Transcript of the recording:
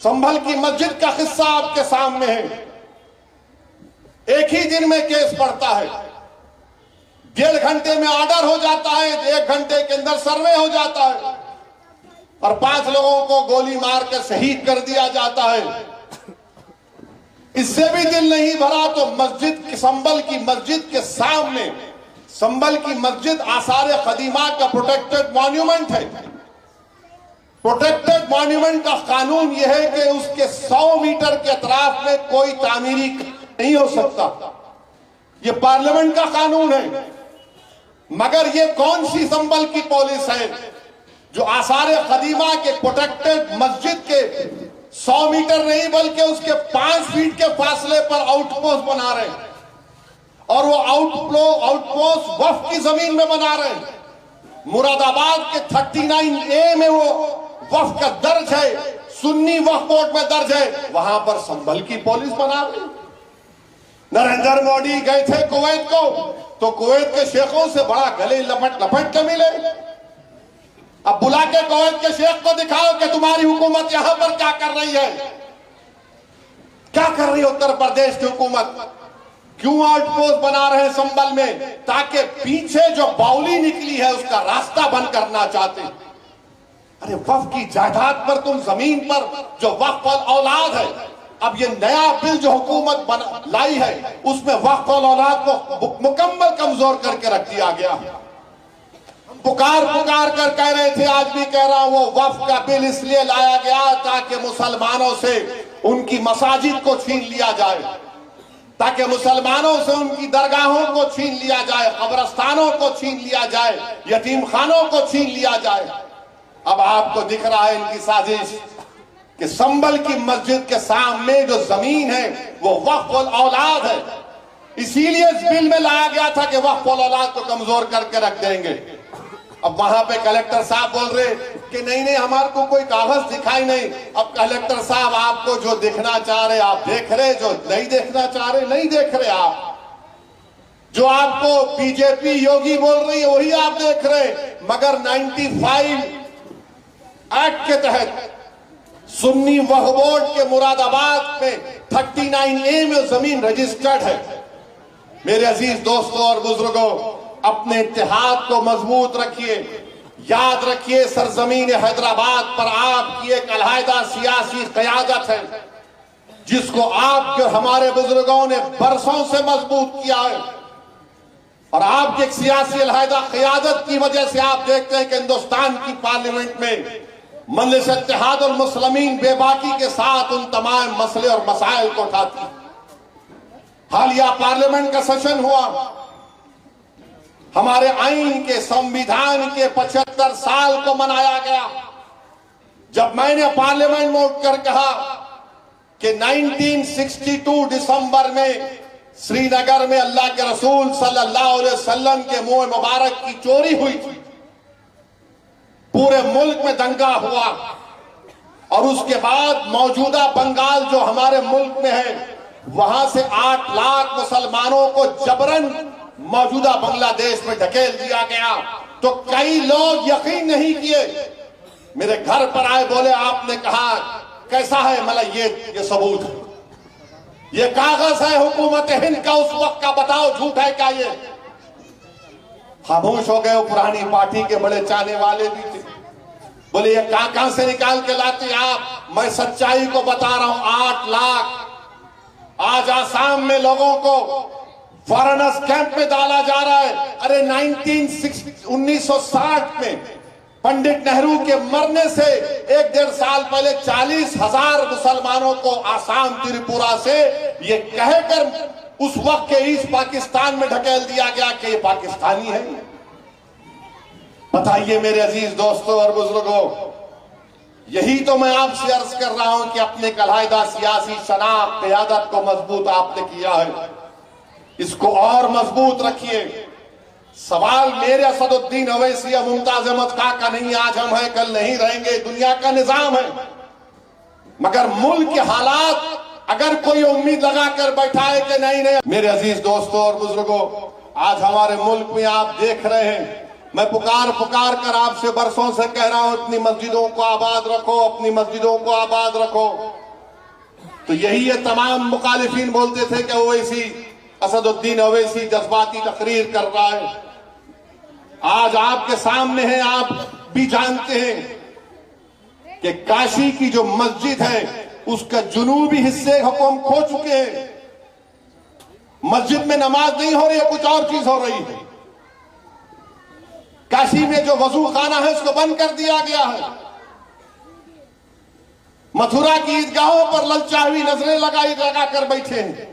संभल की मस्जिद का किस्सा आपके सामने है। एक ही दिन में केस पड़ता है, 1.5 घंटे में ऑर्डर हो जाता है, 1 घंटे के अंदर सर्वे हो जाता है और 5 लोगों को गोली मार कर शहीद कर दिया जाता है। इससे भी दिल नहीं भरा तो मस्जिद संभल की मस्जिद के सामने, संभल की मस्जिद आसार कदीमा का प्रोटेक्टेड मॉन्यूमेंट है। प्रोटेक्टेड मॉन्यूमेंट का कानून यह है कि उसके 100 मीटर के अतराफ में कोई तामीरी नहीं हो सकता। यह पार्लियामेंट का कानून है। मगर ये कौन सी संभल की पुलिस है जो आसार कदीमा के प्रोटेक्टेड मस्जिद के 100 मीटर नहीं बल्कि उसके 5 फीट के फासले पर आउटपोस्ट बना रहे हैं, और वो आउटपोस्ट वक्फ की जमीन में बना रहे हैं। मुरादाबाद के 39A में वो वक्फ का दर्ज है, सुन्नी वक्फ बोर्ड में दर्ज है, वहां पर संभल की पुलिस बना रही। नरेंद्र मोदी गए थे कुवैत को, तो कुवैत के शेखों से बड़ा गले लपट के मिले। अब बुला के कुवैत के शेख को दिखाओ कि तुम्हारी हुकूमत यहां पर क्या कर रही है, क्या कर रही है उत्तर प्रदेश की हुकूमत। क्यों आउटपोस्ट बना रहे हैं संभल में, ताकि पीछे जो बाउली निकली है उसका रास्ता बंद करना चाहते हैं। अरे वक्फ की जायदाद पर तुम जमीन पर जो वक्फ औलाद है, अब ये नया बिल जो हुकूमत लाई है उसमें वक्फ औलाद को मुकम्मल कमजोर करके रख दिया गया। पुकार कर कह रहे थे, आज भी कह रहा हूं, वो वक्फ का बिल इसलिए लाया गया ताकि मुसलमानों से उनकी मसाजिद को छीन लिया जाए, ताकि मुसलमानों से उनकी दरगाहों को छीन लिया जाए, कब्रस्तानों को छीन लिया जाए, यतीम खानों को छीन लिया जाए। अब आपको दिख रहा है इनकी साजिश कि संभल की मस्जिद के सामने जो जमीन है वो वक्फ औलाद है, इसीलिए इस बिल में लाया गया था कि वक्फ औलाद को कमजोर करके रख देंगे। अब वहां पे कलेक्टर साहब बोल रहे कि नहीं हमारे को कोई कागज दिखाई नहीं। अब कलेक्टर साहब आपको जो देखना चाह रहे आप देख रहे, जो नहीं देखना चाह रहे नहीं देख रहे। आप जो आपको बीजेपी योगी बोल रही है वही आप देख रहे। मगर 95 एक्ट के तहत सुन्नी वक्फ बोर्ड के मुरादाबाद में 39A में जमीन रजिस्टर्ड है। मेरे अजीज दोस्तों और बुजुर्गों, अपने इत्तेहाद को मजबूत रखिए। याद रखिए, सरजमीन हैदराबाद पर आपकी एक अलहदा सियासी क़यादत है जिसको आपके हमारे बुजुर्गों ने बरसों से मजबूत किया है। और आपकी एक सियासी अलहदा क़यादत की वजह से आप देखते हैं कि हिंदुस्तान की पार्लियामेंट में मजलिस इत्तेहाद और मुस्लिमीन बेबाकी के साथ उन तमाम मसले और मसाइल को उठाती है। हालिया पार्लियामेंट का सेशन हुआ, हमारे आईन के संविधान के 75 साल को मनाया गया। जब मैंने पार्लियामेंट में उठकर कहा कि 1962 दिसंबर में श्रीनगर में अल्लाह के रसूल सल्लल्लाहु अलैहि वसल्लम के मुंह मुबारक की चोरी हुई थी, पूरे मुल्क में दंगा हुआ, और उसके बाद मौजूदा बंगाल जो हमारे मुल्क में है वहां से 8 लाख मुसलमानों को जबरन मौजूदा बांग्लादेश में ढकेल दिया गया। तो कई लोग यकीन नहीं किए, मेरे घर पर आए, बोले आपने कहा कैसा है, मतलब ये सबूत है, ये कागज है हुकूमत हिंद का उस वक्त का, बताओ झूठ है क्या। ये खामोश हो गए। पुरानी पार्टी के बड़े चाहने वाले भी थे, बोले ये कहां से निकाल के लाते आप। मैं सच्चाई को बता रहा हूं, 8 लाख आज आसाम में लोगों को फॉरेनर्स कैंप में डाला जा रहा है। अरे 1960 में पंडित नेहरू के मरने से 1-1.5 साल पहले 40,000 मुसलमानों को आसाम त्रिपुरा से ये कहकर उस वक्त के ईस्ट पाकिस्तान में ढकेल दिया गया कि ये पाकिस्तानी है। बताइए मेरे अजीज दोस्तों और बुजुर्गों, यही तो मैं आपसे अर्ज कर रहा हूं कि अपने अलहदा सियासी शनाख्त क़यादत को मजबूत आपने किया है, इसको और मजबूत रखिए। सवाल मेरे असदुद्दीन अवैसी या मुमताज अहमद खां का नहीं, आज हम हैं कल नहीं रहेंगे, दुनिया का निजाम है। मगर मुल्क के हालात अगर कोई उम्मीद लगा कर बैठा है कि नहीं, मेरे अजीज दोस्तों और बुजुर्गों, आज हमारे मुल्क में आप देख रहे हैं मैं पुकार पुकार कर आपसे बरसों से कह रहा हूं अपनी मस्जिदों को आबाद रखो, अपनी मस्जिदों को आबाद रखो। तो यही ये तमाम मुखालिफिन बोलते थे कि ओवैसी, असदुद्दीन ओवैसी जज्बाती तकरीर कर रहा है। आज आपके सामने है, आप भी जानते हैं कि काशी की जो मस्जिद है उसका जुनूबी हिस्से हुक्म खो चुके हैं। मस्जिद में नमाज नहीं हो रही है, कुछ और चीज हो रही है। काशी में जो वजू खाना है उसको बंद कर दिया गया है। मथुरा की ईदगाहों पर ललचावी नजरें लगा कर बैठे हैं।